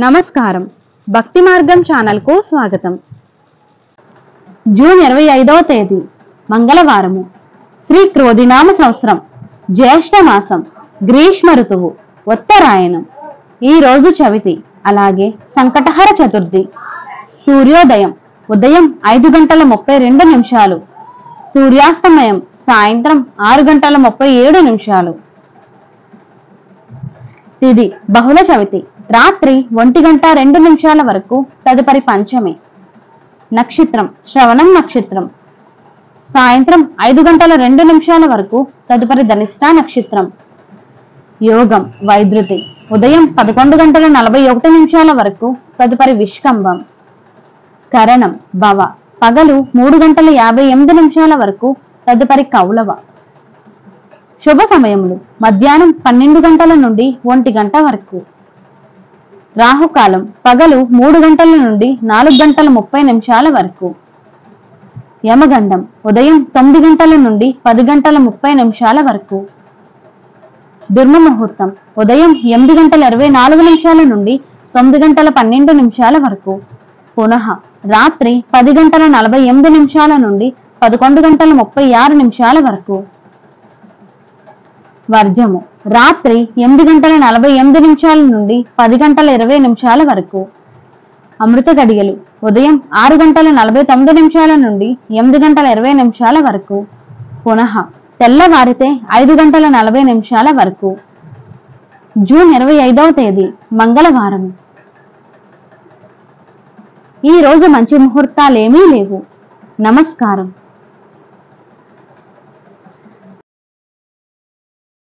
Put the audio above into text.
నమస్కారం భక్తి మార్గం ఛానల్ కు స్వాగతం। జూన్ 25వ తేదీ మంగళవారము, శ్రీ క్రోధినామ సంవత్సరం, జ్యేష్ఠ మాసం, గ్రీష్మ ఋతువు, ఉత్తరాయణం। ఈ రోజు చవితి, అలాగే సంకటహర చతుర్థి। సూర్యోదయం ఉదయం 5:32, సూర్యాస్తమయం సాయంత్రం 6:37। తిది బహుళ చవితి, రాత్రి 1:02 వరకు, తదుపరి పంచమి। నక్షత్రం శ్రవణం నక్షత్రం, సాయంత్రం 5:02 వరకు, తదుపరి ధనిష్ట నక్షత్రం। యోగం వైద్యుతి ఉదయం 11:41 వరకు, తదుపరి విష్కంభం। కరణం భవ పగలు 3:58 వరకు, తదుపరి కౌలవ। శుభ సమయములు మధ్యాహ్నం 12 నుండి 1 వరకు। రాహుకాలం పగలు 3 నుండి 4:30 వరకు। యమగండం ఉదయం 9 నుండి 10:30 వరకు। దుర్మ ముహూర్తం ఉదయం 8:24 నుండి 9:12 వరకు। పునః రాత్రి 10:48 నుండి 11:36 వరకు। వర్జము రాత్రి 8:48 నుండి 10:20 వరకు। అమృత గడియలు ఉదయం 6:49 నుండి 8:20 వరకు। పునః తెల్లవారితే 5:40 వరకు। జూన్ 25వ తేదీ మంగళవారం। ఈ రోజు మంచి ముహూర్తాలేమీ లేవు। నమస్కారం।